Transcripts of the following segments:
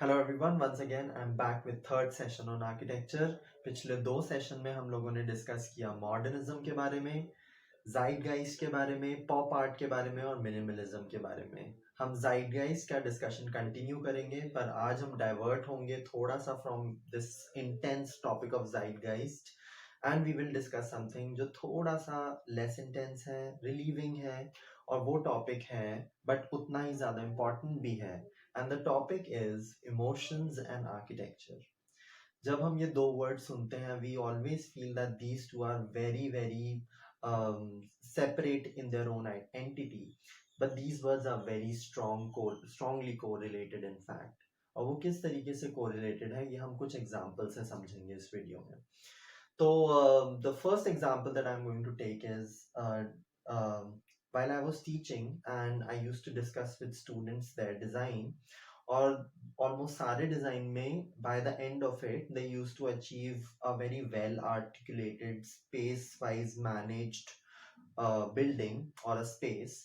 Hello everyone, once again I am back with third session on architecture. पिछले दो session में हम लोगों ने डिस्कस किया मॉडर्निज्म के बारे में, ज़ाइटगाइस्ट के बारे में, पॉप आर्ट के बारे में और मिनिमलिज्म के बारे में। हम ज़ाइटगाइस्ट का डिस्कशन कंटिन्यू करेंगे, पर आज हम डाइवर्ट होंगे थोड़ा सा from this intense topic of zeitgeist and we will discuss something जो थोड़ा सा लेस इंटेंस है, रिलीविंग है, और वो टॉपिक है बट उतना ही ज़्यादा इम्पॉर्टेंट भी है। And the topic is emotions and architecture. जब हम ये दो वर्ड सुनते हैं, we always feel that these two are very very separate in their own entity, but these words are very strongly correlated in fact. और वो किस तरीके से correlated है, ये हम कुछ examples से समझेंगे इस वीडियो में। तो the first example that I'm going to take is while I was teaching and I used to discuss with students their design, और almost सारे design में by the end of it they used to achieve a very well articulated space wise managed building or a space.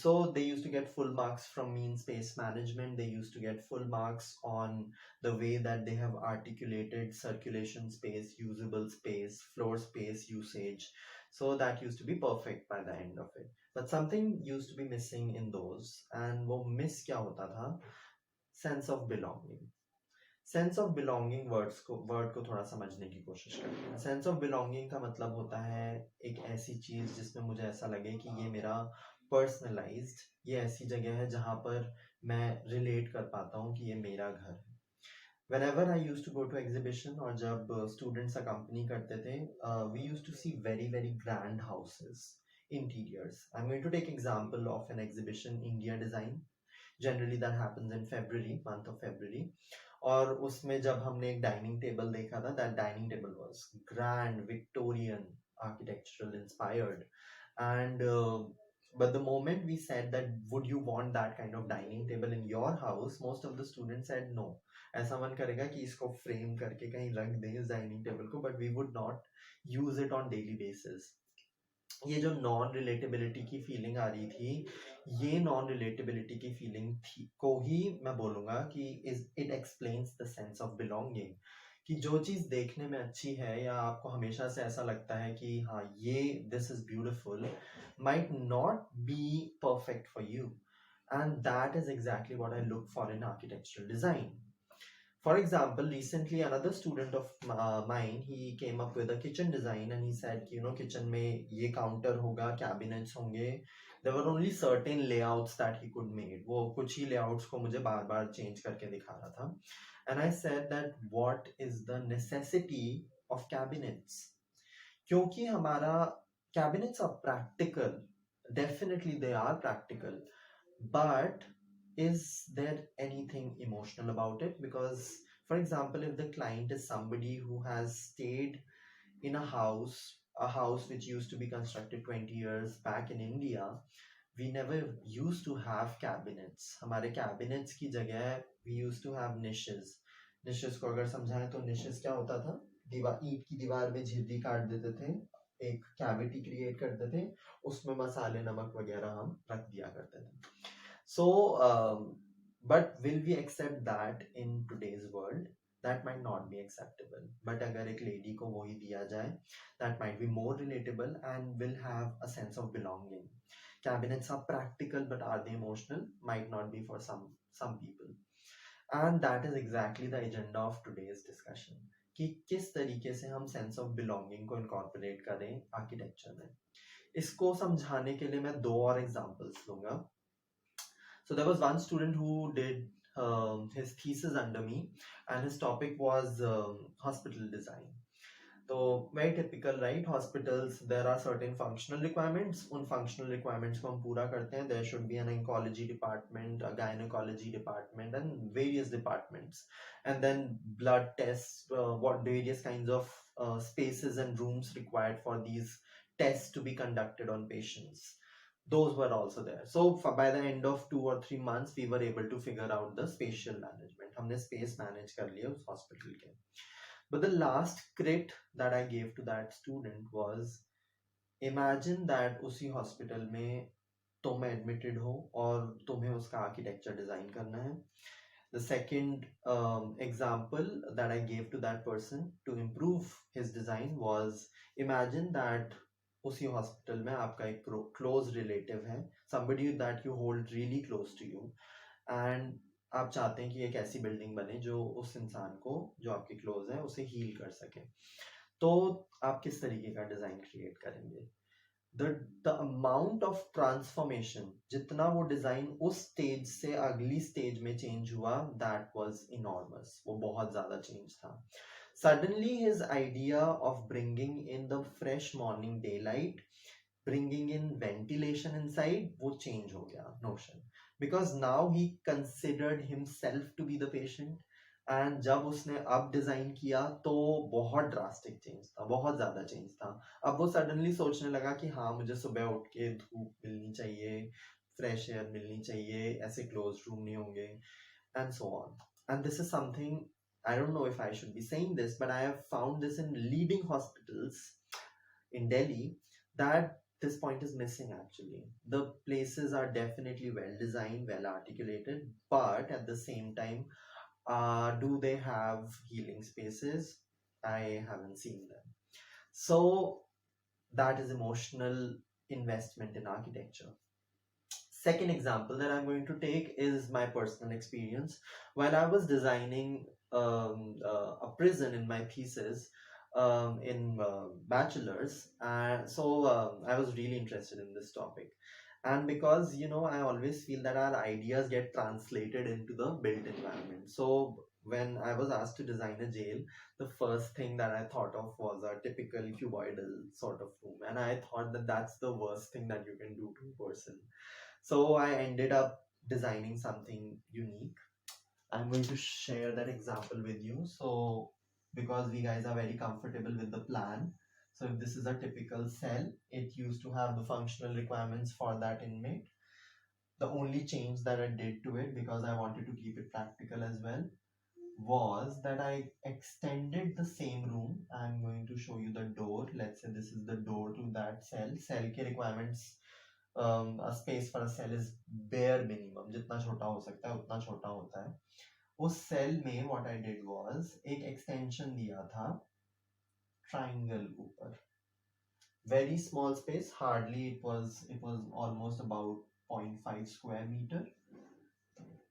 So they used to get full marks from mean space management. They used to get full marks on the way that they have articulated circulation space, usable space, floor space usage. So that used to be perfect by the end of it. But something used to be missing in those, and वो miss क्या होता था? Sense of belonging. Sense of belonging word को थोड़ा समझने की कोशिश करते हैं। सेंस ऑफ बिलोंगिंग का मतलब होता है एक ऐसी चीज जिसमें मुझे ऐसा लगे कि ये मेरा पर्सनलाइज्ड, ये ऐसी जगह है जहां पर मैं रिलेट कर पाता हूँ कि ये मेरा घर है। Whenever I used to go to exhibition और जब students accompany करते थे, we used to see very very grand houses, interiors. I'm going to take example of an exhibition, India Design. Generally that happens in February, month of February. और उसमें जब हमने एक dining table देखा था, that dining table was grand, Victorian, architectural inspired, and but the moment we said that would you want that kind of dining table in your house, most of the students said no. ऐसा मन करेगा कि इसको frame करके कहीं रख दें इस डाइनिंग टेबल को, but we would not use it on daily basis. ये जो नॉन रिलेटेबिलिटी की फीलिंग आ रही थी, ये नॉन रिलेटेबिलिटी की फीलिंग थी को ही मैं बोलूंगा कि it explains the sense of belonging. कि जो चीज देखने में अच्छी है या आपको हमेशा से ऐसा लगता है कि हाँ ये this is beautiful, might not be perfect for you, and that is exactly what I look for in architectural design. For example, recently another student of mine, he came up with a kitchen design and he said, kitchen में ये counter होगा, cabinets होंगे. There were only certain layouts that he could make. वो कुछ ही layouts को मुझे बार बार change करके दिखा रहा था. And I said that what is the necessity of cabinets? क्योंकि हमारा cabinets are practical. Definitely they are practical. But is there anything emotional about it? Because, for example, if the client is somebody who has stayed in a house which used to be constructed 20 years back in India, we never used to have cabinets. हमारे cabinets की जगह we used to have niches. Niches को अगर समझाएं तो niches क्या होता था? ईंट की दीवार में झिर्री काट देते थे, एक कैविटी क्रिएट करते थे, उसमें मसाले नमक वगैरह हम रख दिया करते थे. So, but will we accept that in today's world? That might not be acceptable. But अगर एक lady को वही दिया जाए, that might be more relatable and will have a sense of belonging. Cabinets are practical, but are they emotional? Might not be for some people. And that is exactly the agenda of today's discussion. कि किस तरीके से हम sense of belonging को incorporate करें architecture में. इसको समझाने के लिए मैं दो और examples दूंगा. So there was one student who did his thesis under me, and his topic was hospital design. So very typical, right? Hospitals, there are certain functional requirements. उन functional requirements को हम पूरा करते हैं. There should be an oncology department, a gynecology department, and various departments. And then blood tests, what various kinds of spaces and rooms required for these tests to be conducted on patients. Those were also there. So by the end of 2 or 3 months, we were able to figure out the spatial management. हमने space manage कर लिया उस hospital के. But the last crit that I gave to that student was, imagine that उसी hospital में तुम admitted हो और तुम्हें उसका architecture design करना है. The second example that I gave to that person to improve his design was, imagine that उसी हॉस्पिटल में आपका एक क्लोज रिलेटिव है, somebody that you hold really close to you, and आप चाहते हैं कि एक ऐसी बिल्डिंग बने जो उस इंसान को जो आपके क्लोज है उसे हील कर सके. तो आप किस तरीके का डिजाइन क्रिएट करेंगे? द अमाउंट ऑफ ट्रांसफॉर्मेशन, जितना वो डिजाइन उस स्टेज से अगली स्टेज में चेंज हुआ, दैट वाज इनॉर्मस. वो बहुत ज्यादा चेंज था. Suddenly his idea of bringing in the fresh morning daylight, bringing in ventilation inside, वो change हो गया notion, because now he considered himself to be the patient. And जब उसने अब डिजाइन किया तो बहुत ड्रास्टिक चेंज था, बहुत ज्यादा चेंज था. अब वो सडनली सोचने लगा कि हाँ, मुझे सुबह उठ के धूप मिलनी चाहिए, फ्रेश एयर मिलनी चाहिए, ऐसे क्लोज रूम नहीं होंगे, and so on. And this is something, I don't know if I should be saying this, but I have found this in leading hospitals in Delhi, that this point is missing actually. The places are definitely well designed, well articulated, but at the same time, do they have healing spaces? I haven't seen them. So that is emotional investment in architecture. Second example that I'm going to take is my personal experience. While I was designing a prison in my thesis in bachelor's, I was really interested in this topic. And because, I always feel that our ideas get translated into the built environment. So when I was asked to design a jail, the first thing that I thought of was a typical cuboidal sort of room. And I thought that that's the worst thing that you can do to a person. So I ended up designing something unique. I'm going to share that example with you. So because we guys are very comfortable with the plan. So if this is a typical cell, it used to have the functional requirements for that inmate. The only change that I did to it, because I wanted to keep it practical as well, was that I extended the same room. I'm going to show you the door. Let's say this is the door to that cell. Cell के requirements, a space for a cell is bare minimum. जितना छोटा हो सकता है उतना छोटा होता है. उस सेल में what I did was एक extension दिया था triangle ऊपर. Very small space, hardly it was almost about 0.5 square meter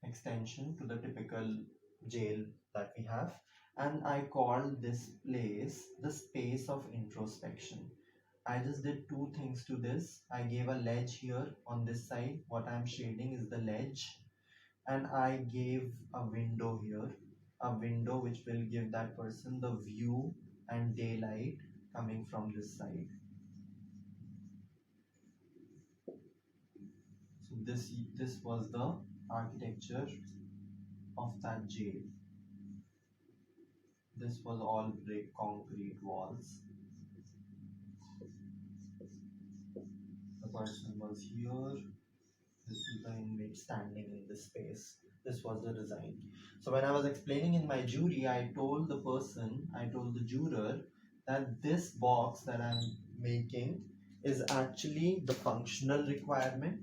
extension to the typical jail that we have. And I called this place the space of introspection. I just did two things to this. I gave a ledge here on this side. What I'm shading is the ledge. And I gave a window here, a window which will give that person the view and daylight coming from this side. So this was the architecture of that jail. This was all brick concrete walls. The person was here. This is the inmate standing in this space. This was the design. So when I was explaining in my jury, I told the juror that this box that I'm making is actually the functional requirement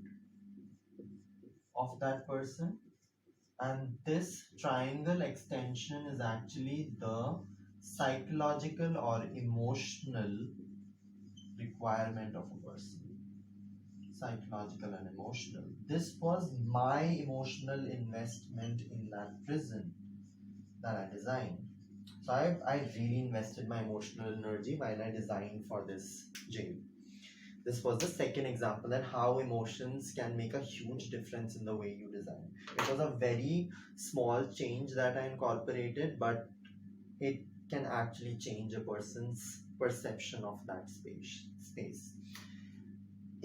of that person, and this triangle extension is actually the psychological or emotional requirement of a person. Psychological and emotional. This was my emotional investment in that prison that I designed. So I really invested my emotional energy while I designed for this jail. This was the second example that how emotions can make a huge difference in the way you design. It was a very small change that I incorporated, but it can actually change a person's perception of that space.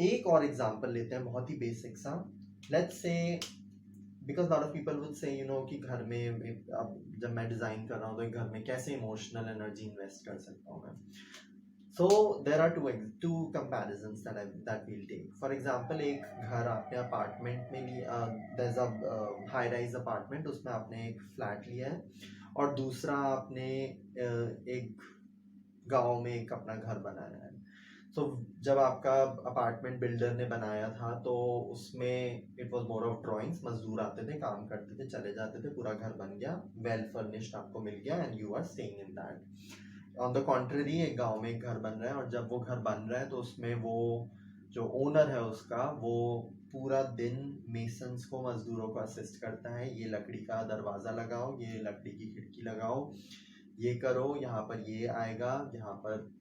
एक और example लेते हैं, बहुत ही basic सा. Let's say, because lot of people would say कि घर में अब जब मैं डिजाइन कर रहा हूँ तो घर में कैसे इमोशनल एनर्जी इन्वेस्ट कर सकता हूँ मैं. So there are two comparisons that will take. For example, एक घर आपने अपार्टमेंट में लिया, there is a high rise apartment, उसमें आपने एक फ्लैट लिया है, और दूसरा आपने एक गांव में एक अपना घर बनाया है. सो जब आपका अपार्टमेंट बिल्डर ने बनाया था तो उसमें it was more of drawings, मजदूर आते थे, काम करते थे, चले जाते थे, पूरा घर बन गया, वेल फर्निश्ड आपको मिल गया and you are staying in that. On the contrary एक गांव में एक घर बन रहा है, और जब वो घर बन रहा है तो उसमें वो जो ओनर है उसका, वो पूरा दिन मेसन्स को, मजदूरों को असिस्ट करता है, ये लकड़ी का दरवाज़ा लगाओ, ये लकड़ी की खिड़की लगाओ, ये करो, यहाँ पर ये आएगा, यहाँ पर,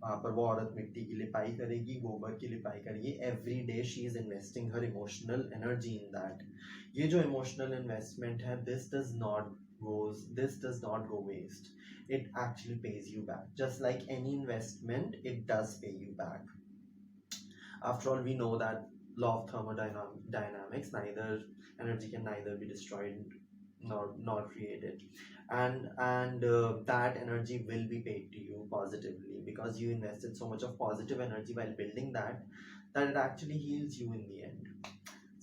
वहाँ पर वो औरत मिट्टी की लिपाई करेगी, गोबर की लिपाई करेगी। Every day she is investing her emotional energy in that. ये जो इमोशनल इन्वेस्टमेंट है, this does not go waste. It actually pays you back. Just like any investment, it does pay you back. After all, we know that law of thermodynamics, neither energy can neither be destroyed nor created, and that energy will be paid to you positively, because you invested so much of positive energy while building that it actually heals you in the end.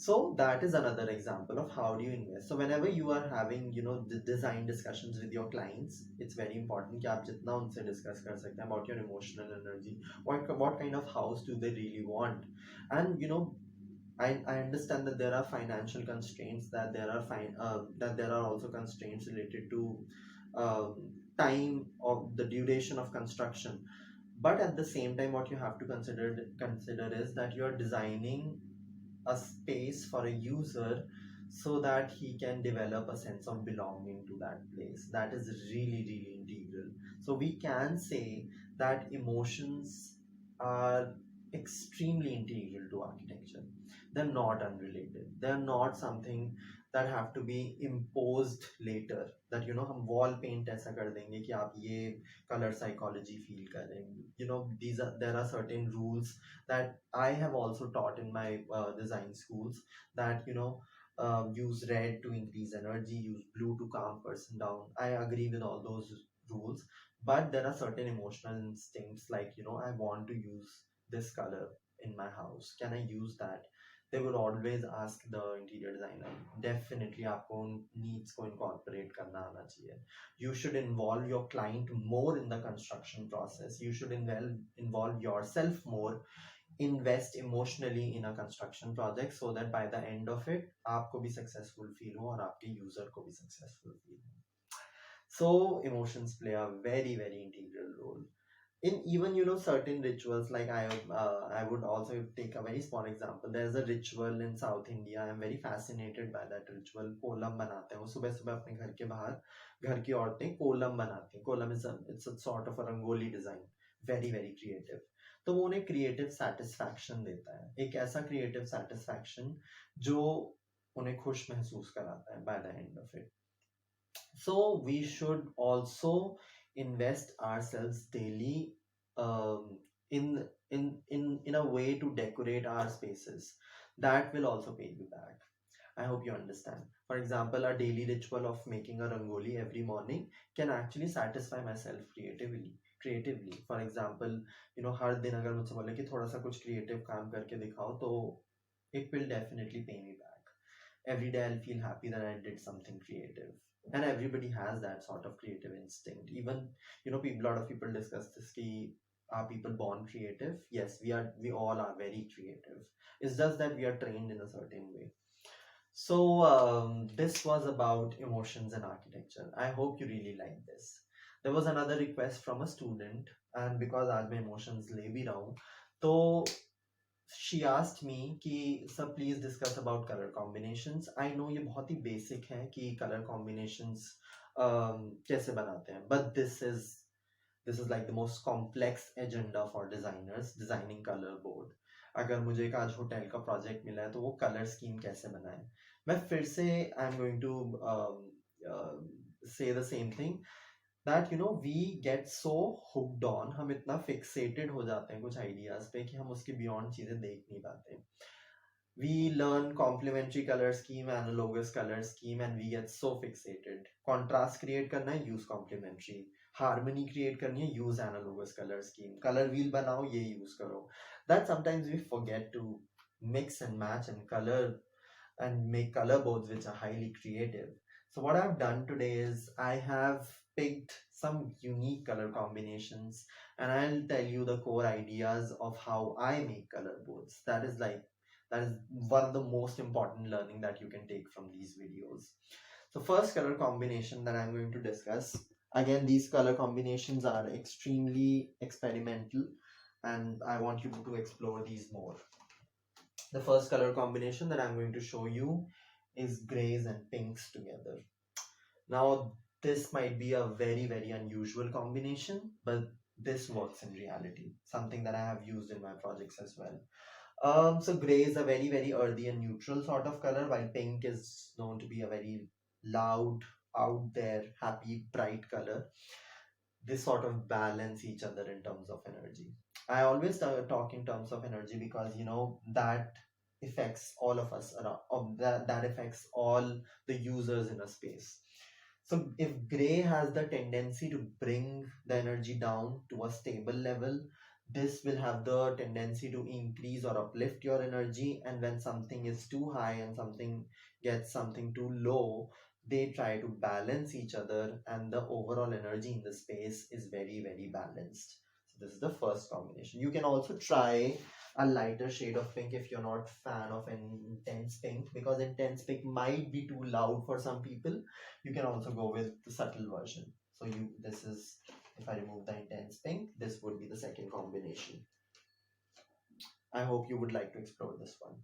So that is another example of how do you invest. So whenever you are having, the design discussions with your clients, it's very important कि आप जितना उनसे discuss कर सकते हैं about your emotional energy, what kind of house do they really want. And I understand that there are financial constraints, that there are also constraints related to um, time of the duration of construction. But at the same time, what you have to consider is that you are designing a space for a user so that he can develop a sense of belonging to that place. That is really, really integral. So we can say that emotions are extremely integral to architecture. They're not unrelated. They're not something that have to be imposed later, that हम wall paint ऐसा कर देंगे कि आप ये color psychology feel करें. There are certain rules that I have also taught in my design schools, that use red to increase energy, use blue to calm person down. I agree with all those rules, but there are certain emotional instincts, like I want to use this color in my house. Can I use that? They will always ask the interior designer. Definitely आपको उन needs को incorporate करना आना चाहिए. You should involve your client more in the construction process. You should involve yourself more, invest emotionally in a construction project, so that by the end of it आपको भी successful feel हो और आपके user को भी successful feel हो. So emotions play a very, very integral role in even certain rituals. Like I would also take a very small example. There's a ritual in South India. I'm very fascinated by that ritual. Kolam बनाते हैं वो, सुबह सुबह अपने घर के बाहर घर की औरतें कोलम बनाती हैं. Kolam it's a sort of a rangoli design, very, very creative. तो वो उन्हें creative satisfaction देता है, एक ऐसा creative satisfaction जो उन्हें खुश महसूस कराता है by the end of it. So we should also invest ourselves daily, in a way to decorate our spaces. That will also pay you back. I hope you understand. For example, a daily ritual of making a rangoli every morning can actually satisfy myself creatively. For example, हर दिन अगर मुझसे बोले कि थोड़ा सा कुछ creative काम करके दिखाओ, तो it will definitely pay me back. Every day I'll feel happy that I did something creative. And everybody has that sort of creative instinct. Even, a lot of people discuss this, ki, are people born creative? Yes, we all are very creative. It's just that we are trained in a certain way. So this was about emotions and architecture. I hope you really like this. There was another request from a student, and because आज मैं emotions ले भी रहा हूँ, तो she asked me कि sir please discuss about color combinations. I know ये बहुत ही basic है कि color combinations कैसे बनाते हैं, but this is like the most complex agenda for designers, designing color board. अगर मुझे एक आज होटल का प्रोजेक्ट मिला है तो वो कलर स्कीम कैसे बनाए, मैं फिर से I am going to say the same thing, that we get so hooked on, हम इतना fixated हो जाते हैं कुछ ideas पे कि हम उसके beyond चीजें देख नहीं पाते. We learn complementary color scheme, analogous color scheme, and we get so fixated. Contrast create करना है, use complementary. Harmony create करनी है, use analogous color scheme. Color wheel बनाओ, ये use करो. That sometimes we forget to mix and match and color and make color boards which are highly creative. So what I've done today is I have picked some unique color combinations, and I'll tell you the core ideas of how I make color boards. That is one of the most important learning that you can take from these videos. So first color combination that I'm going to discuss. Again, these color combinations are extremely experimental and I want you to explore these more. The first color combination that I'm going to show you is grays and pinks together. Now, this might be a very unusual combination, but this works in reality, something that I have used in my projects as well. So gray is a very earthy and neutral sort of color, while pink is known to be a very loud, out there, happy, bright color. This sort of balance each other in terms of energy. I always talk in terms of energy because that affects all of us around, that affects all the users in a space. So if gray has the tendency to bring the energy down to a stable level, this will have the tendency to increase or uplift your energy. And when something is too high and something gets something too low, they try to balance each other, and the overall energy in the space is very balanced. So this is the first combination. You can also try a lighter shade of pink if you're not fan of an intense pink, because intense pink might be too loud for some people. You can also go with the subtle version. So this is, if I remove the intense pink, this would be the second combination. I hope you would like to explore this one.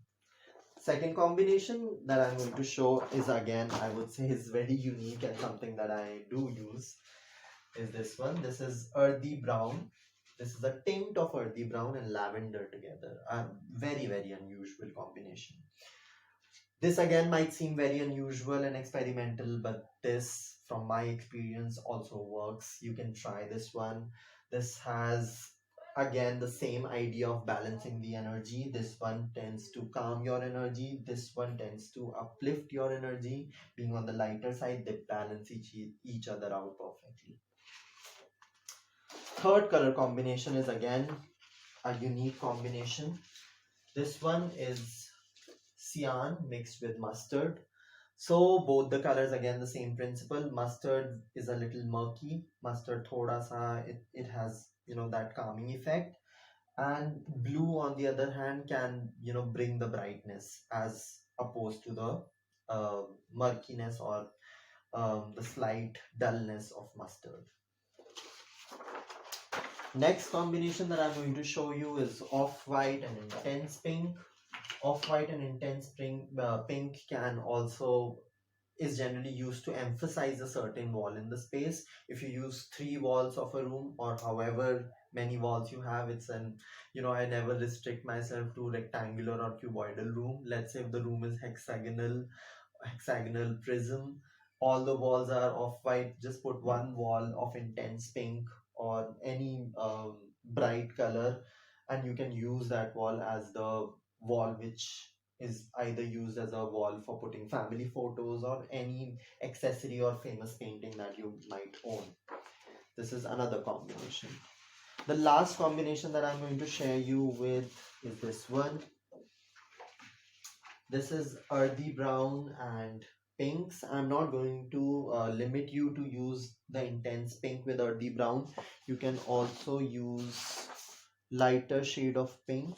Second combination that I'm going to show is, again, I would say is very unique and something that I do use, is this one. This is earthy brown. This is a tint of earthy brown and lavender together. A very unusual combination. This again might seem very unusual and experimental, but this, from my experience, also works. You can try this one. This has, again, the same idea of balancing the energy. This one tends to calm your energy. This one tends to uplift your energy. Being on the lighter side, they balance each other out perfectly. Third color combination is again a unique combination. This one is cyan mixed with mustard. So both the colors, again, the same principle. Mustard is a little murky. Mustard thoda sa, it has that calming effect. And blue, on the other hand, can bring the brightness as opposed to the murkiness or the slight dullness of mustard. Next combination that I'm going to show you is off-white and intense pink. Off-white and intense pink can also is generally used to emphasize a certain wall in the space. If you use 3 walls of a room or however many walls you have, it's an I never restrict myself to rectangular or cuboidal room. Let's say if the room is hexagonal prism, all the walls are off white, just put one wall of intense pink or any bright color, and you can use that wall as the wall which is either used as a wall for putting family photos or any accessory or famous painting that you might own. This is another combination. The last combination that I'm going to share you with is this one. This is earthy brown and pinks. I'm not going to limit you to use the intense pink with earthy brown. You can also use lighter shade of pink.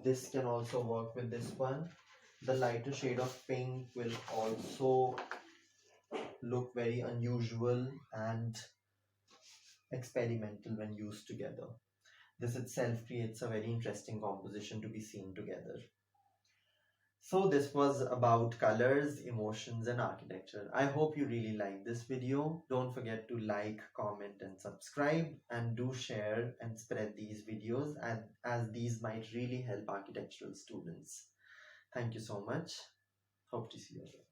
This can also work with this one. The lighter shade of pink will also look very unusual and experimental when used together. This itself creates a very interesting composition to be seen together. So this was about colors, emotions, and architecture. I hope you really liked this video. Don't forget to like, comment, and subscribe, and do share and spread these videos, and as these might really help architectural students. Thank you so much. Hope to see you again.